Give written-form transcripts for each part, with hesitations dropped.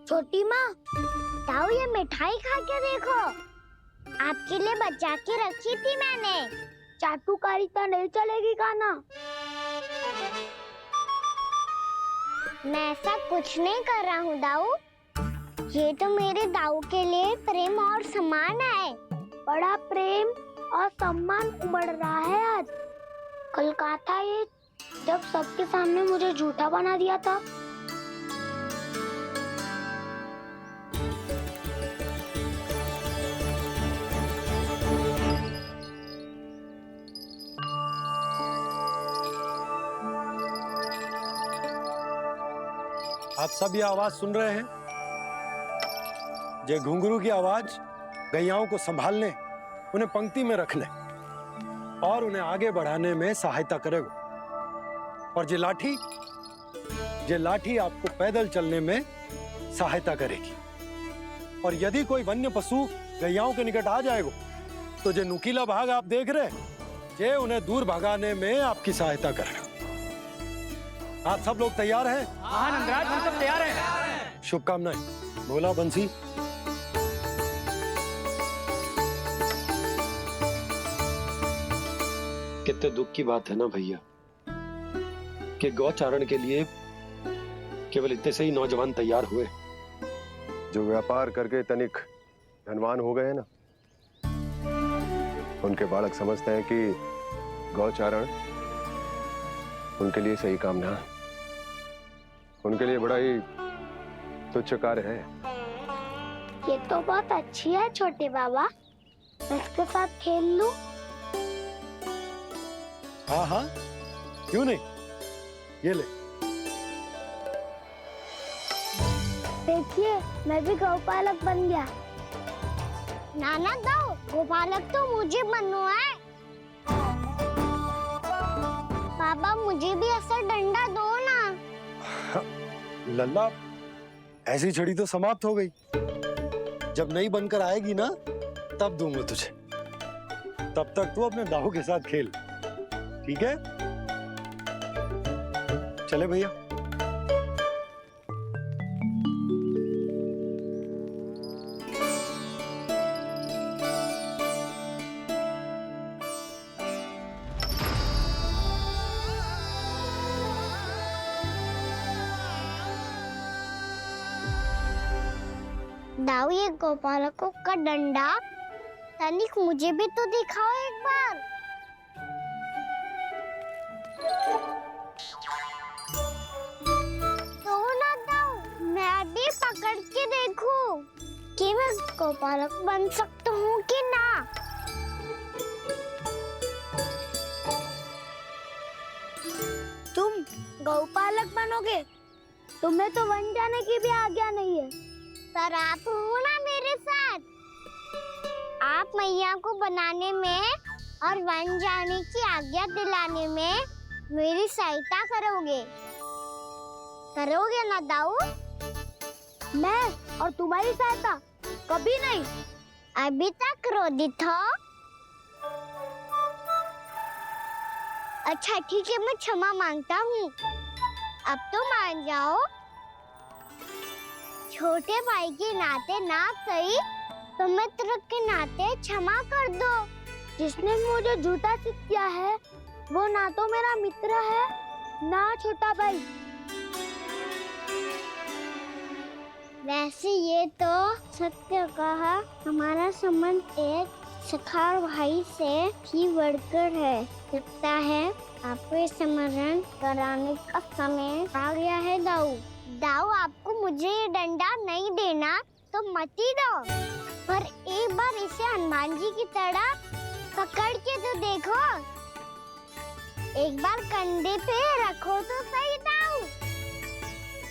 छोटी माँ, ताऊ ये मिठाई खा के देखो, आपके लिए बचा के रखी थी मैंने। चाटुकारिता नहीं चलेगी खाना। मैं ऐसा कुछ नहीं कर रहा हूँ दाऊ, ये तो मेरे दाऊ के लिए प्रेम और सम्मान है। बड़ा प्रेम और सम्मान उमड़ रहा है आज। कल कहा था ये जब सबके सामने मुझे झूठा बना दिया था। आप सब ये आवाज सुन रहे हैं? ये घुंघरू की आवाज गैयाओं को संभालने, उन्हें पंक्ति में रखने और उन्हें आगे बढ़ाने में सहायता करेगा। और ये लाठी आपको पैदल चलने में सहायता करेगी। और यदि कोई वन्य पशु गैयाओं के निकट आ जाएगा तो जो नुकीला भाग आप देख रहे हैं, ये उन्हें दूर भगाने में आपकी सहायता करेगा। आप सब लोग तैयार हैं? हाँ नंदराज, हम सब तैयार हैं। शुभकामनाएं। बोला बंसी। कितने दुख की बात है ना भैया कि गौचारण के लिए केवल इतने से ही नौजवान तैयार हुए। जो व्यापार करके तनिक धनवान हो गए ना, उनके बालक समझते हैं कि गौचारण उनके लिए सही काम ना है, उनके लिए बड़ा ही तुच्छ कार्य है। ये तो बहुत अच्छी है छोटे बाबा, मैं इसके साथ खेल लूं? हाँ हाँ, क्यों नहीं, ये ले। देखिए मैं भी गौपालक बन गया। नाना दाऊ, गौपालक तो मुझे बनना है। पापा मुझे भी ऐसा डंडा दो ना। लल्ला, ऐसी छड़ी तो समाप्त हो गई। जब नई बनकर आएगी ना तब दूंगा तुझे। तब तक तू अपने दाऊ के साथ खेल, ठीक है? चले भैया। दाऊ, ये गौपालकों का डंडा तनिक मुझे भी तो दिखाओ एक बार। तो ना दाऊ, मैं भी पकड़ के देखूं कि मैं गौपालक बन सकता हूँ कि ना। तुम गौपालक बनोगे? तुम्हें तो वन जाने की भी आज्ञा नहीं है। पर आप हो ना मेरे साथ, आप मैया को बनाने में और वन जाने की आज्ञा दिलाने में मेरी सहायता करोगे ना दाऊ? मैं और तुम्हारी सहायता कभी नहीं। अभी तक क्रोधित हो? अच्छा ठीक है, मैं क्षमा मांगता हूँ। अब तो मान जाओ। छोटे भाई के नाते ना सही तो मित्र के नाते क्षमा कर दो। जिसने मुझे झूठा सिद्ध किया है वो ना तो मेरा मित्र है ना छोटा भाई। वैसे ये तो सत्य कहा, हमारा संबंध एक सखा भाई से भी बढ़कर है। लगता है आपको स्मरण कराने का समय आ गया है दाऊ। दाऊ, आपको मुझे ये डंडा नहीं देना तो मत ही दो, पर एक बार इसे हनुमान जी की तरह पकड़ के तो देखो। एक बार कंधे पे रखो तो सही दाऊ,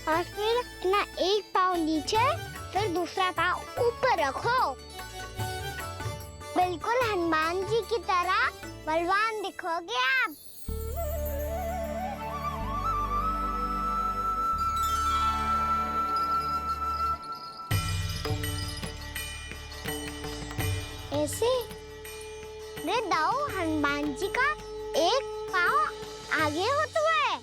और फिर अपना एक पाँव नीचे फिर दूसरा पाँव ऊपर रखो। बिल्कुल हनुमान जी की तरह बलवान दिखोगे आप। ऐसे रे दाऊ, हनुमान जी का एक पाँव आगे होता है।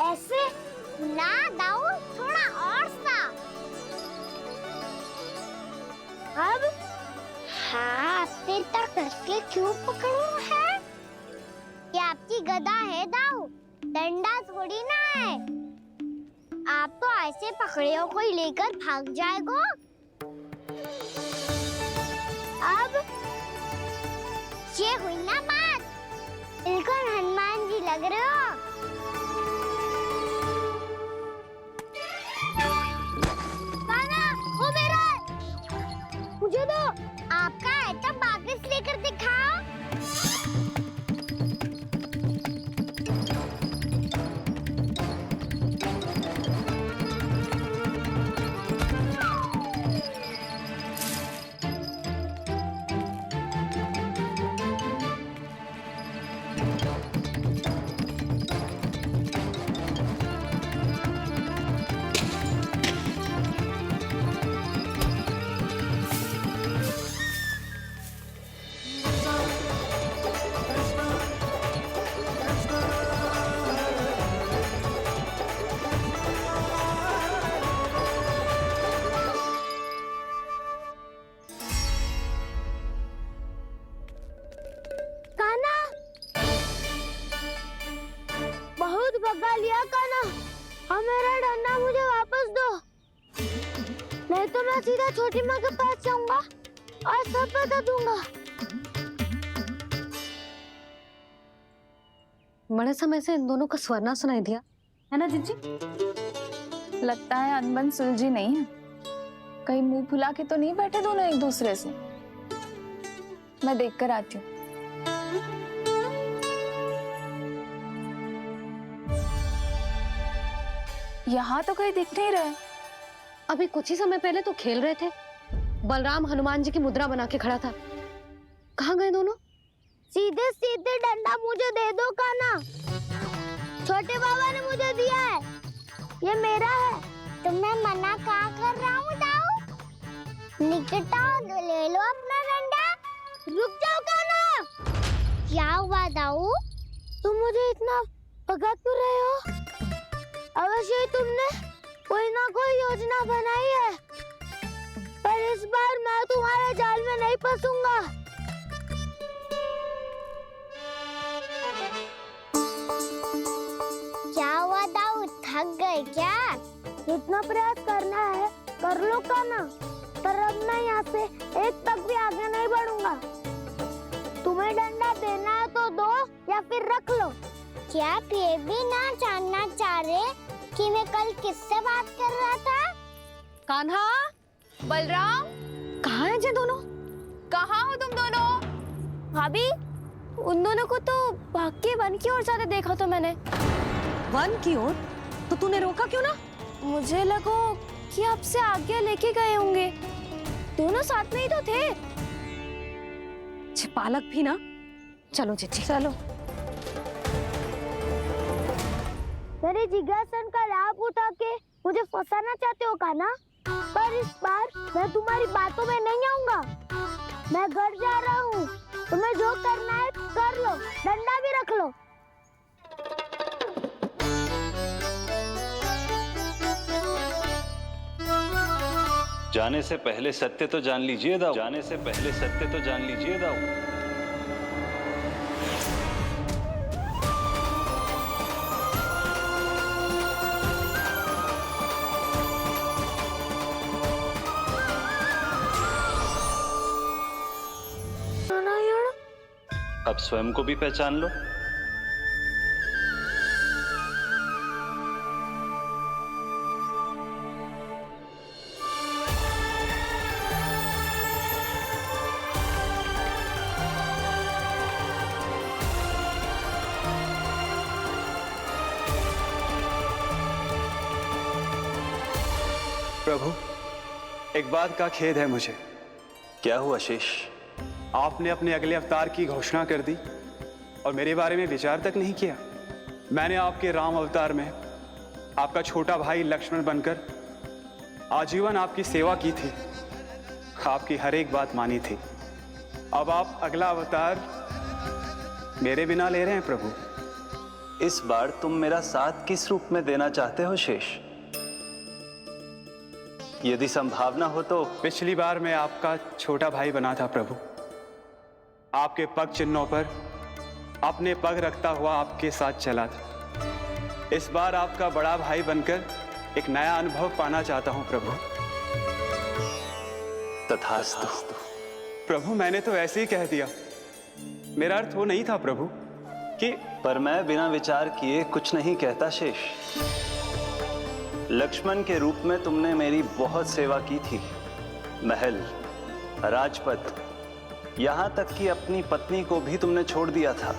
ऐसे ना दाऊ, हाथ तक करके क्यों पकड़ो है? ये आपकी गदा है दाऊ, डंडा थोड़ी ना है। आप तो ऐसे पकड़े हो कोई लेकर भाग जाएगा। अब ये हुई ना बात, बिल्कुल हनुमान जी लग रहे हो। कान्हा, वो मेरा है। मुझे दो। आपका है तब वापस लेकर दिखाओ। बहुत भगा लिया कान्हा, अब मेरा डंडा मुझे वापस दो, नहीं तो मैं सीधा छोटी माँ के पास जाऊंगा और सब बता दूंगा। बड़े समय से इन दोनों का स्वर ना सुनाई दिया, है ना जीजी? लगता है अनबन सुलझी नहीं है। कहीं मुंह फुला के तो नहीं बैठे दोनों एक दूसरे से। मैं देख कर आती हूँ। यहाँ तो कहीं दिख नहीं रहा। अभी कुछ ही समय पहले तो खेल रहे थे। बलराम हनुमान जी की मुद्रा बना के खड़ा था। कहाँ गए दोनों? सीधे सीधे डंडा मुझे दे दो कान्हा, छोटे बाबा ने मुझे दिया है, ये मेरा है। तो मैं मना कहाँ कर रहा हूँ दाऊ? निकट आओ, ले लो अपना डंडा। रुक जाओ कान्हा। क्या हुआ दाऊ? तुम मुझे इतना भगा क्यों रहे हो? अवश्य ही तुमने कोई ना कोई योजना बनाई है, पर इस बार मैं तुम्हारे जाल में नहीं फंसूंगा। क्या हुआ दाऊ, थक गए क्या? जितना प्रयास करना है कर लो कान्हा, पर अब मैं यहाँ से एक तक भी आगे नहीं बढ़ूंगा। तुम्हें डंडा देना है तो दो या फिर रख लो। क्या आप ये भी ना जानना चाह रहे कि मैं कल किससे बात कर रहा था? कान्हा, बलराम, कहाँ हैं ये दोनों? कहाँ हो तुम दोनों? भाभी, उन दोनों को तो भाग के वन की ओर जाते देखा तो मैंने। वन की ओर? तो तूने रोका क्यों ना? मुझे लगो कि आपसे आगे लेके गए होंगे, दोनों साथ में ही तो थे। पालक भी ना। चलो जीजी चलो। मेरे जिज्ञासन का लाभ उठा के मुझे फंसाना चाहते हो कान्हा, पर इस बार मैं तुम्हारी बातों में नहीं आऊंगा। मैं घर जा रहा हूँ, तुम्हें जो करना है कर लो, डंडा भी रख लो। जाने से पहले सत्य तो जान लीजिए दाऊ। जाने से पहले सत्य तो जान लीजिए दाऊ। अब स्वयं को भी पहचान लो। प्रभु, एक बात का खेद है मुझे। क्या हुआ शेष? आपने अपने अगले अवतार की घोषणा कर दी और मेरे बारे में विचार तक नहीं किया। मैंने आपके राम अवतार में आपका छोटा भाई लक्ष्मण बनकर आजीवन आपकी सेवा की थी, आपकी हर एक बात मानी थी। अब आप अगला अवतार मेरे बिना ले रहे हैं प्रभु। इस बार तुम मेरा साथ किस रूप में देना चाहते हो शेष? यदि संभावना हो तो पिछली बार मैं आपका छोटा भाई बना था प्रभु, आपके पग चिन्हों पर अपने पग रखता हुआ आपके साथ चला था। इस बार आपका बड़ा भाई बनकर एक नया अनुभव पाना चाहता हूं प्रभु। तथास्तु। प्रभु मैंने तो ऐसे ही कह दिया, मेरा अर्थ वो नहीं था प्रभु कि पर मैं बिना विचार किए कुछ नहीं कहता शेष। लक्ष्मण के रूप में तुमने मेरी बहुत सेवा की थी। महल, राजपथ, यहां तक कि अपनी पत्नी को भी तुमने छोड़ दिया था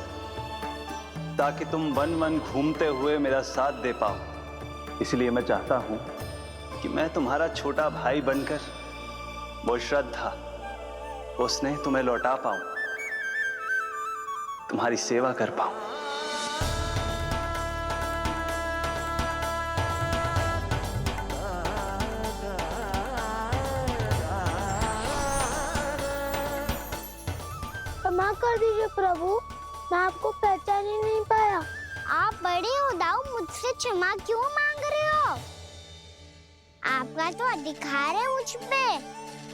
ताकि तुम वन वन घूमते हुए मेरा साथ दे पाओ। इसलिए मैं चाहता हूं कि मैं तुम्हारा छोटा भाई बनकर वो श्रद्धा, वो स्नेह तुम्हें लौटा पाऊं, तुम्हारी सेवा कर पाऊं। क्षमा कर दीजिए प्रभु, मैं आपको पहचान ही नहीं पाया। आप बड़े हो दाऊ, मुझसे क्षमा क्यों मांग रहे हो? आपका तो अधिकार है मुझ पे।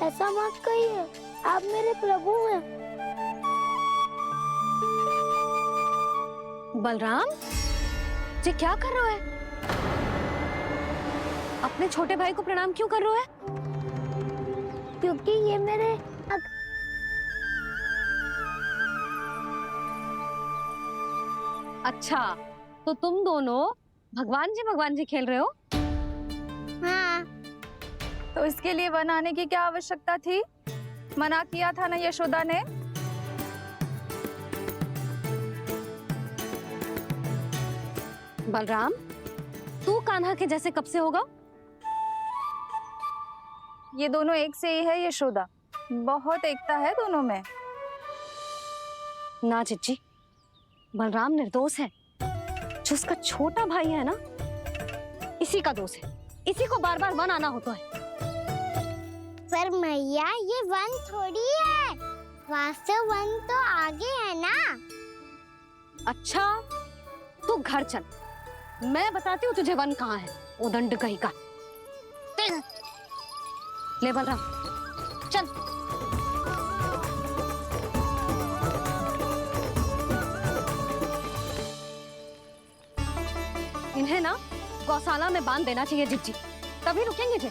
ऐसा मत कहिए, आप मेरे प्रभु हैं। बलराम, ये क्या कर रहे हो है? अपने छोटे भाई को प्रणाम क्यों कर रहे हो है? क्योंकि ये मेरे अच्छा, तो तुम दोनों भगवान जी खेल रहे हो? हाँ। तो इसके लिए वन आने की क्या आवश्यकता थी? मना किया था ना यशोदा ने। बलराम, तू कान्हा के जैसे कब से होगा? ये दोनों एक से ही है यशोदा, बहुत एकता है दोनों में। ना चिच्ची, बलराम निर्दोष है। जो उसका छोटा भाई है ना, इसी का दोष है। इसी को बार बार वन आना होता है। पर मैया, ये वन थोड़ी है, वास्तव वन तो आगे है ना। अच्छा, तू घर चल, मैं बताती हूँ तुझे वन कहाँ है। उदंड कहीं का। ले बलराम, चल। इन्हें ना गौशाला में बांध देना चाहिए जिज्जी, तभी रुकेंगे जे।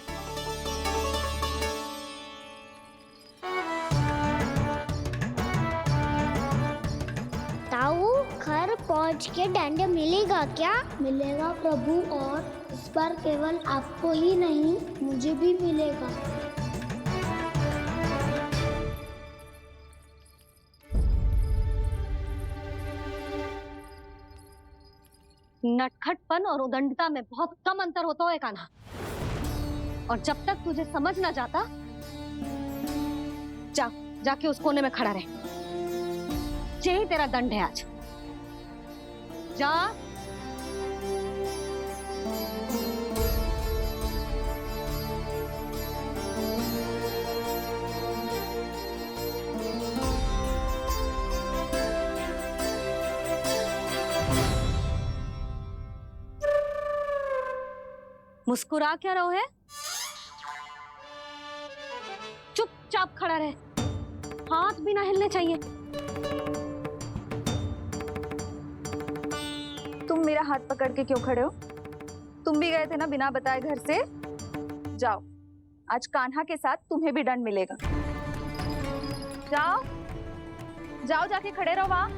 ताऊ, घर पहुंच के दंड मिलेगा क्या? मिलेगा प्रभु, और इस बार केवल आपको ही नहीं, मुझे भी मिलेगा। नटखटपन और उदंडता में बहुत कम अंतर होता है कान्हा, और जब तक तुझे समझ ना जाता, जाके उस कोने में खड़ा रहे। यही तेरा दंड है आज। जा। मुस्कुरा क्या रहो है? चुपचाप खड़ा रहे, हाथ भी ना हिलने चाहिए। तुम मेरा हाथ पकड़ के क्यों खड़े हो? तुम भी गए थे ना बिना बताए घर से। जाओ, आज कान्हा के साथ तुम्हें भी दंड मिलेगा। जाओ जाओ, जाके खड़े रहो वहां।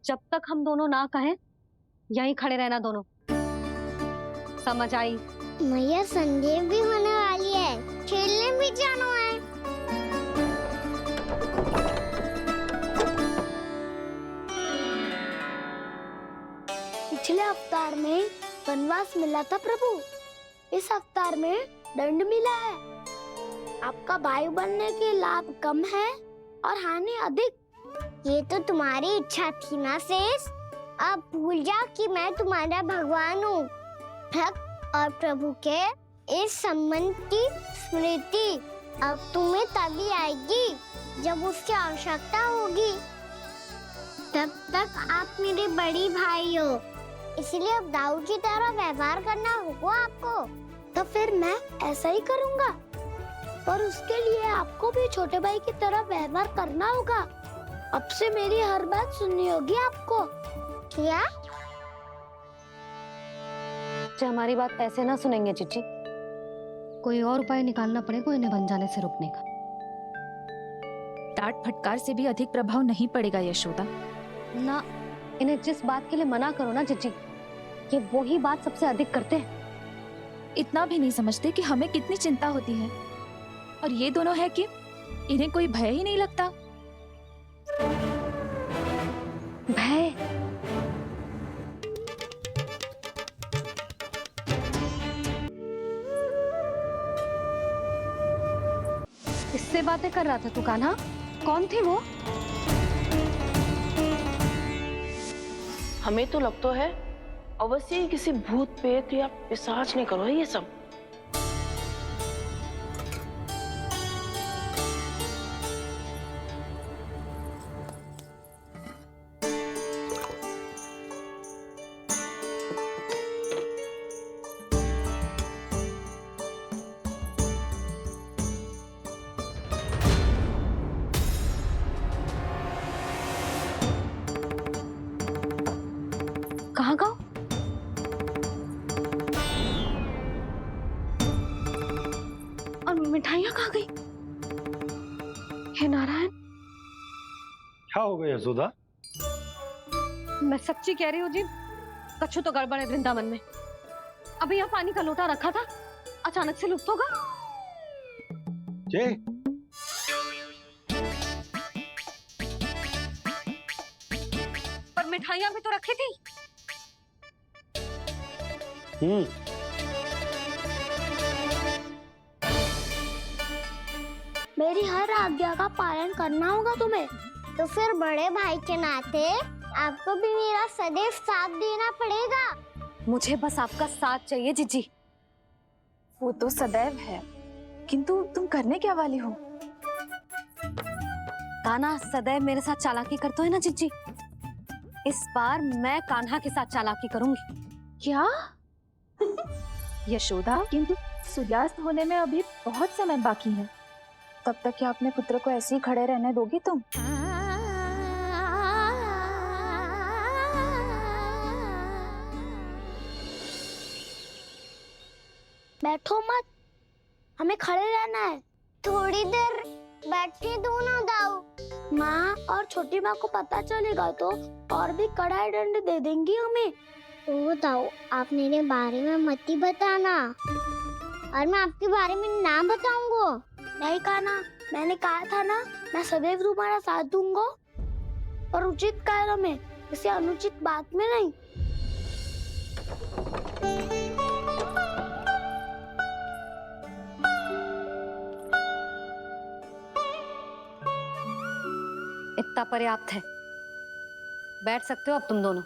जब तक हम दोनों ना कहें, यहीं खड़े रहना दोनों। समझ आई? मैया, संध्या भी होने वाली है, खेलने भी जाना है। पिछले अवतार में वनवास मिला था प्रभु, इस अवतार में दंड मिला है। आपका भाई बनने के लाभ कम है और हानि अधिक। ये तो तुम्हारी इच्छा थी ना शेष। अब भूल जा कि मैं तुम्हारा भगवान हूँ। भक्त और प्रभु के इस संबंध की स्मृति अब तुम्हें तभी आएगी जब उसकी आवश्यकता होगी। तब तक आप मेरे बड़े भाई हो, इसलिए अब दाऊ की तरह व्यवहार करना होगा आपको। तो फिर मैं ऐसा ही करूँगा, पर उसके लिए आपको भी छोटे भाई की तरह व्यवहार करना होगा। अब से मेरी हर बात सुननी होगी आपको। क्या? जो हमारी बात ऐसे ना सुनेंगे चिच्ची, कोई और उपाय निकालना पड़ेगा इन्हें बन जाने से रुकने का। डांट फटकार से भी अधिक प्रभाव नहीं पड़ेगा यशोदा। ना, इन्हें जिस बात के लिए मना करो ना चिच्ची, ये वही बात सबसे अधिक करते हैं। इतना भी नहीं समझते कि हमें कितनी चिंता होती है, और ये दोनों है कि इन्हें कोई भय ही नहीं लगता। भय? किससे बातें कर रहा था तू कान्हा? कौन थे वो? हमें तो लगता है अवश्य ही किसी भूत प्रेत या पिशाच ने करो है ये सब। कहाँ गाँव? और मिठाइयाँ कहाँ गई? हे नारायण, क्या हो गया यशोदा? मैं सच्ची कह रही हूँ जी, कछु तो गड़बड़ है वृंदावन में। अभी यहाँ पानी का लोटा रखा था, अचानक से लुप्त होगा। जे पर मिठाइयाँ भी तो रखी थी। मेरी हर आज्ञा का पालन करना होगा तुम्हें। तो फिर बड़े भाई के नाते आपको भी मेरा सदैव साथ देना पड़ेगा। मुझे बस आपका साथ चाहिए जीजी। वो तो सदैव है, किंतु तुम करने क्या वाली हो? कान्हा सदैव मेरे साथ चालाकी करते है ना जीजी। इस बार मैं कान्हा के साथ चालाकी करूंगी। क्या? यशोदा, किंतु सूर्यास्त होने में अभी बहुत समय बाकी है। तब तक क्या अपने पुत्र को ऐसे ही खड़े रहने दोगी तुम? बैठो मत, हमें खड़े रहना है। थोड़ी देर बैठे दो ना दाऊ। माँ और छोटी माँ को पता चलेगा तो और भी कड़ा दंड दे देंगी हमें। ओ दाऊ, आप मेरे बारे में मत ही बताना, और मैं आपके बारे में ना बताऊंगा। नहीं कान्हा, मैंने कहा था ना, मैं सदैव तुम्हारा साथ दूंगा, और उचित कार्य में, किसी अनुचित बात में नहीं। इतना पर्याप्त है, बैठ सकते हो अब तुम दोनों।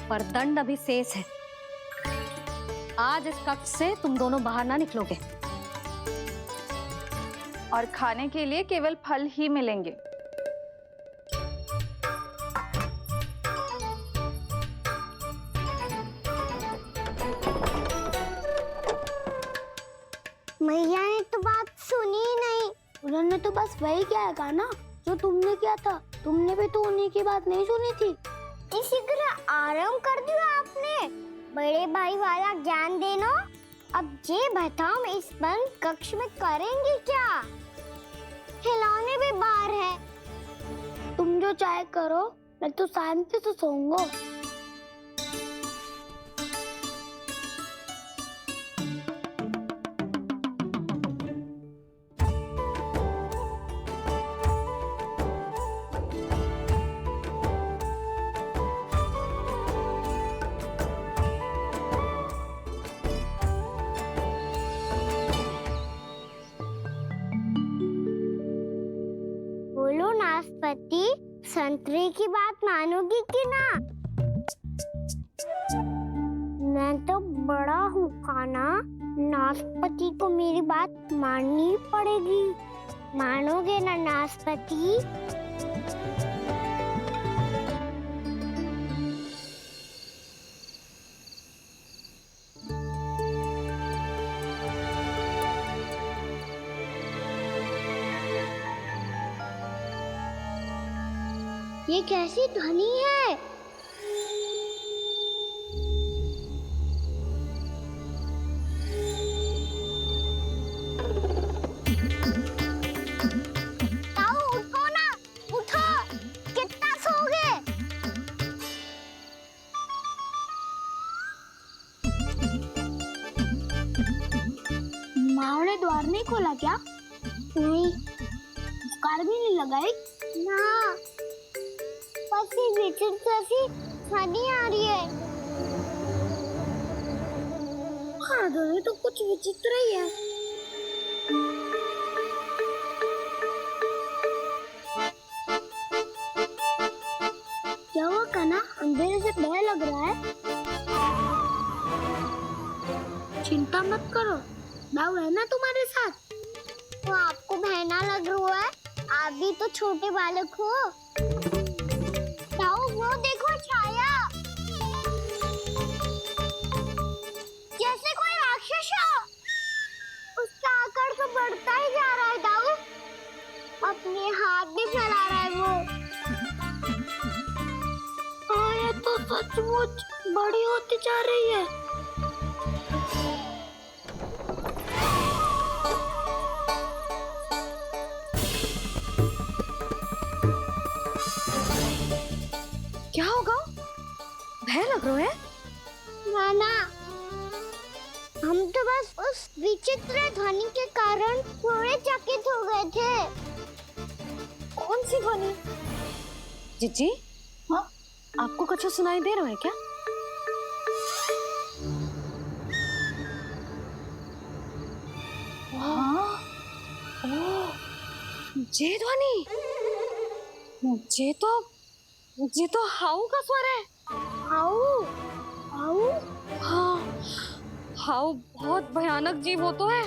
पर दंड अभी शेष है। आज इस कक्ष से तुम दोनों बाहर ना निकलोगे। और खाने के लिए केवल फल ही मिलेंगे। मैया ने तो बात सुनी ही नहीं। उन्होंने तो बस वही किया ना जो तुमने किया था। तुमने भी तो उन्हीं की बात नहीं सुनी थी। इसी तरह आराम कर दिया आपने। बड़े भाई वाला ज्ञान देना। अब ये बताओ, मैं इस बंद कक्ष में करेंगे क्या? खिलौने भी बाहर है। तुम जो चाहे करो, मैं तो शांति से सोऊंगा। बोलो नाशपाती, संतरे की बात मानोगी कि ना? मैं तो बड़ा हूँ कान्हा, नाशपति को मेरी बात माननी पड़ेगी। मानोगे ना नाशपति? ये कैसी ध्वनि है? ताऊ उठो ना, उठो, कितना सोओगे? माँ ने द्वार नहीं खोला क्या? नहीं। कार भी नहीं लगाई? ना। बस ये विचित्र सी ध्वनि आ रही है। हाँ, ध्वनि तो कुछ विचित्र ही है। क्या हुआ कान्हा? अंधेरे से डर लग रहा है। चिंता मत करो, दाऊ है ना तुम्हारे साथ। तो आपको बहना लग रहा है? आप भी तो छोटे बालक हो। दाऊ वो देखो छाया, जैसे कोई राक्षस हो। उसका आकार तो बढ़ता ही जा रहा है दाऊ। अपने हाथ भी फैला रहा है वो। हाँ, ये तो सचमुच बड़ी होती जा रही है। क्या होगा? भय लग रहा है? नाना, हम तो बस उस विचित्र ध्वनि के कारण थोड़े चकित हो गए थे। कौन सी ध्वनि? जीजी, हाँ? आपको कुछ सुनाई दे रहा है क्या? हाँ। ओह, ये ध्वनि, ये तो हाउ का स्वर है। हाउ, हाउ, हाँ, हाउ बहुत भयानक जीव हो तो है।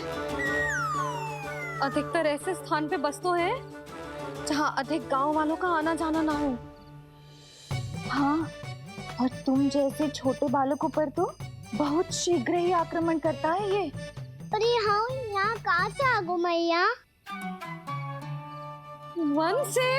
अधिकतर ऐसे स्थान पे बसते हैं जहाँ अधिक गांव वालों का आना जाना ना हो। हाँ, और तुम जैसे छोटे बालकों पर तो बहुत शीघ्र ही आक्रमण करता है ये। पर ये हाउ यहाँ कहाँ से आ गो मैया? वन से